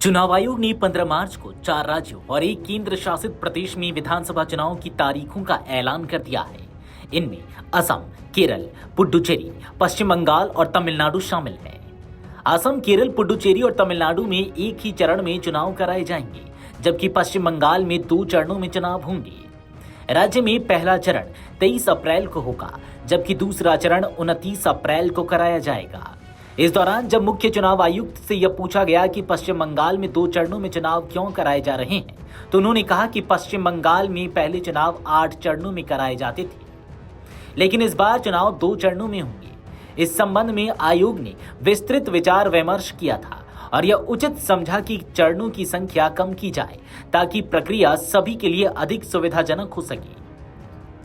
चुनाव आयोग ने 15 मार्च को 4 राज्यों और एक केंद्र शासित प्रदेश में विधानसभा चुनाव की तारीखों का ऐलान कर दिया है। इनमें असम, केरल, पुडुचेरी, पश्चिम बंगाल और तमिलनाडु शामिल है। असम, केरल, पुडुचेरी और तमिलनाडु में एक ही चरण में चुनाव कराए जाएंगे, जबकि पश्चिम बंगाल में 2 चरणों में चुनाव होंगे। राज्य में पहला चरण 23 अप्रैल को होगा, जबकि दूसरा चरण 29 अप्रैल को कराया जाएगा। इस दौरान जब मुख्य चुनाव आयुक्त से यह पूछा गया कि पश्चिम बंगाल में 2 चरणों में चुनाव क्यों कराए जा रहे हैं, तो उन्होंने कहा कि पश्चिम बंगाल में पहले चुनाव 8 चरणों में कराए जाते थे, लेकिन इस बार चुनाव 2 चरणों में होंगे। इस संबंध में आयोग ने विस्तृत विचार विमर्श किया था और यह उचित समझा कि चरणों की संख्या कम की जाए ताकि प्रक्रिया सभी के लिए अधिक सुविधाजनक हो सके।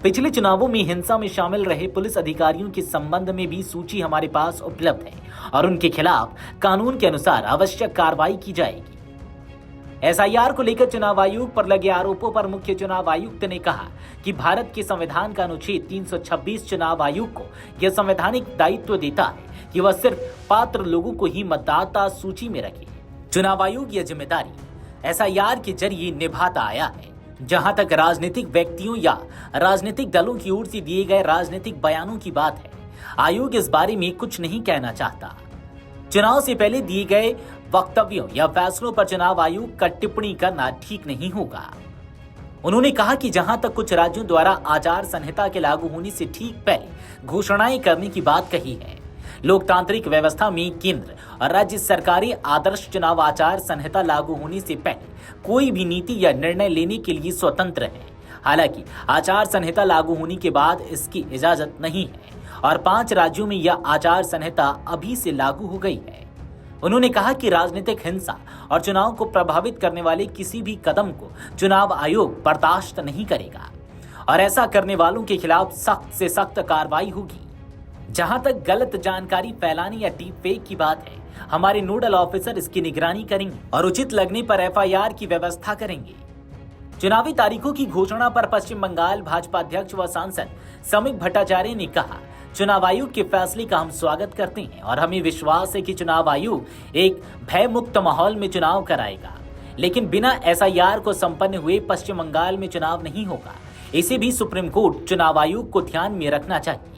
पिछले चुनावों में हिंसा में शामिल रहे पुलिस अधिकारियों के संबंध में भी सूची हमारे पास उपलब्ध है और उनके खिलाफ कानून के अनुसार आवश्यक कार्रवाई की जाएगी। एसआईआर को लेकर चुनाव आयोग पर लगे आरोपों पर मुख्य चुनाव आयुक्त ने कहा कि भारत के संविधान का अनुच्छेद 326 चुनाव आयोग को यह संवैधानिक दायित्व देता है कि वह सिर्फ पात्र लोगों को ही मतदाता सूची में रखे। चुनाव आयोग यह जिम्मेदारी एसआईआर के जरिए निभाता आया है। जहां तक राजनीतिक व्यक्तियों या राजनीतिक दलों की ओर से दिए गए राजनीतिक बयानों की बात है, आयोग इस बारे में कुछ नहीं कहना चाहता। चुनाव से पहले दिए गए वक्तव्यों या फैसलों पर चुनाव आयोग का टिप्पणी करना ठीक नहीं होगा। उन्होंने कहा कि जहां तक कुछ राज्यों द्वारा आचार संहिता के लागू होने से ठीक पहले घोषणाएं करने की बात कही है, लोकतांत्रिक व्यवस्था में केंद्र और राज्य सरकारें आदर्श चुनाव आचार संहिता लागू होने से पहले कोई भी नीति या निर्णय लेने के लिए स्वतंत्र है। हालांकि आचार संहिता लागू होने के बाद इसकी इजाजत नहीं है और 5 राज्यों में यह आचार संहिता अभी से लागू हो गई है। उन्होंने कहा कि राजनीतिक हिंसा और चुनाव को प्रभावित करने वाले किसी भी कदम को चुनाव आयोग बर्दाश्त नहीं करेगा और ऐसा करने वालों के खिलाफ सख्त से सख्त कार्रवाई होगी। जहां तक गलत जानकारी फैलाने या डीप फेक की बात है, हमारे नोडल ऑफिसर इसकी निगरानी करेंगे और उचित लगने पर एफआईआर की व्यवस्था करेंगे। चुनावी तारीखों की घोषणा पर पश्चिम बंगाल भाजपा अध्यक्ष व सांसद समीक भट्टाचार्य ने कहा, चुनाव आयोग के फैसले का हम स्वागत करते हैं और हमें विश्वास है कि चुनाव आयोग एक भय मुक्त माहौल में चुनाव कराएगा, लेकिन बिना एसआईआर को संपन्न हुए पश्चिम बंगाल में चुनाव नहीं होगा। इसे भी सुप्रीम कोर्ट चुनाव आयोग को ध्यान में रखना चाहिए।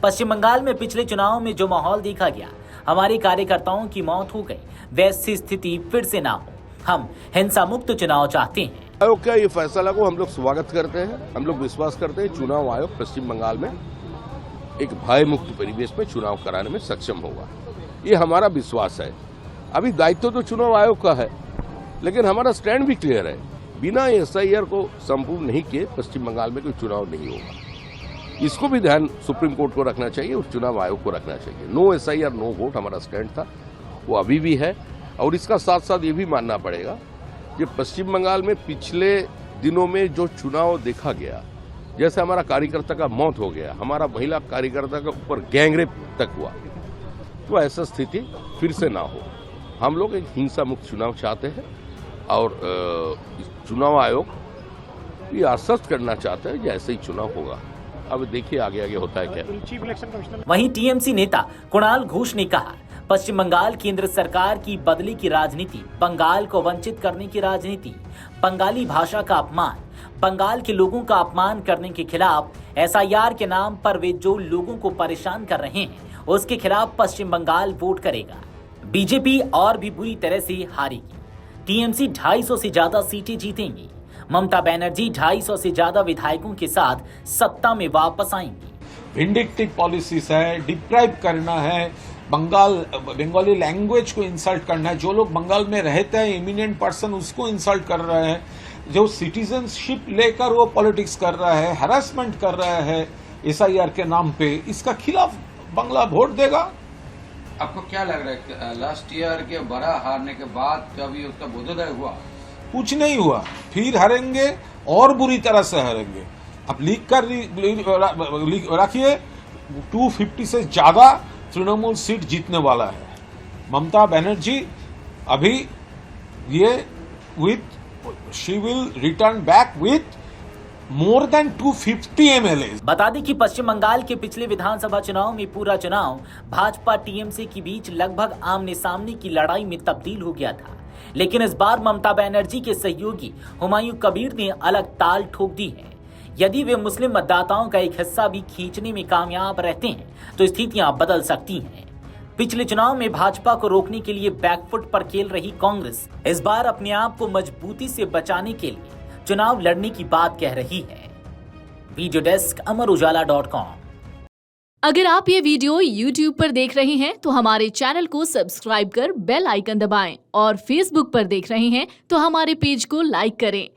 पश्चिम बंगाल में पिछले चुनाव में जो माहौल देखा गया, हमारे कार्यकर्ताओं की मौत हो गई, वैसी स्थिति फिर से ना हो। हम हिंसा मुक्त चुनाव चाहते हैं। आयोग का ये फैसला को हम लोग स्वागत करते हैं। हम लोग विश्वास करते हैं चुनाव आयोग पश्चिम बंगाल में एक भय मुक्त परिवेश में चुनाव कराने में सक्षम होगा, ये हमारा विश्वास है। अभी दायित्व तो चुनाव आयोग का है, लेकिन हमारा स्टैंड भी क्लियर है, बिना एसआईआर को संपूर्ण नहीं किए पश्चिम बंगाल में कोई चुनाव नहीं होगा। इसको भी ध्यान सुप्रीम कोर्ट को रखना चाहिए और चुनाव आयोग को रखना चाहिए। नो एसआईआर नो वोट हमारा स्टैंड था, वो अभी भी है। और इसका साथ साथ ये भी मानना पड़ेगा कि पश्चिम बंगाल में पिछले दिनों में जो चुनाव देखा गया, जैसे हमारा कार्यकर्ता का मौत हो गया, हमारा महिला कार्यकर्ता के ऊपर गैंगरेप तक हुआ, तो ऐसा स्थिति फिर से ना हो। हम लोग एक हिंसा मुक्त चुनाव चाहते हैं और चुनाव आयोग ये आश्वस्त करना चाहते हैं कि ऐसे ही चुनाव होगा। अब देखिए आगे आगे होता है क्या। वहीं टीएमसी नेता कुणाल घोष ने कहा, पश्चिम बंगाल केंद्र सरकार की बदले की राजनीति, बंगाल को वंचित करने की राजनीति, बंगाली भाषा का अपमान, बंगाल के लोगों का अपमान करने के खिलाफ एसआईआर के नाम पर वे जो लोगों को परेशान कर रहे हैं, उसके खिलाफ पश्चिम बंगाल वोट करेगा। बीजेपी और भी बुरी तरह से हारेगी। टीएमसी 250 से ज्यादा सीटें जीतेंगी। ममता बनर्जी 250 से ज्यादा विधायकों के साथ सत्ता में वापस आएंगी। विंडिक्टिव पॉलिसीज है, डिप्राइव करना है, बंगाली लैंग्वेज को इंसल्ट करना है, जो लोग बंगाल में रहते हैं इमिनेंट पर्सन उसको इंसल्ट कर रहे हैं, जो सिटीजनशिप लेकर वो पॉलिटिक्स कर रहा है, हैरेसमेंट कर रहा है एसआईआर के नाम पे, इसका खिलाफ बंगला वोट देगा। आपको क्या लग रहा है लास्ट ईयर के बड़ा हारने के बाद कभी उसका बोधोदय हुआ? कुछ नहीं हुआ, फिर हारेंगे और बुरी तरह से हारेंगे। अब लीक कर रखिए, 250 से ज्यादा तृणमूल सीट जीतने वाला है। ममता बनर्जी अभी ये she will return back with more than 250 MLA। बता दें कि पश्चिम बंगाल के पिछले विधानसभा चुनाव में पूरा चुनाव भाजपा टीएमसी के बीच लगभग आमने सामने की लड़ाई में तब्दील हो गया था। लेकिन इस बार ममता बनर्जी के सहयोगी हुमायूं कबीर ने अलग ताल ठोक दी है। यदि वे मुस्लिम मतदाताओं का एक हिस्सा भी खींचने में कामयाब रहते हैं तो स्थितियां बदल सकती हैं। पिछले चुनाव में भाजपा को रोकने के लिए बैकफुट पर खेल रही कांग्रेस इस बार अपने आप को मजबूती से बचाने के लिए चुनाव लड़ने की बात कह रही है। Video desk Amar Ujala dot com. अगर आप ये वीडियो YouTube पर देख रहे हैं तो हमारे चैनल को सब्सक्राइब कर बेल आइकन दबाएं और Facebook पर देख रहे हैं तो हमारे पेज को लाइक करें।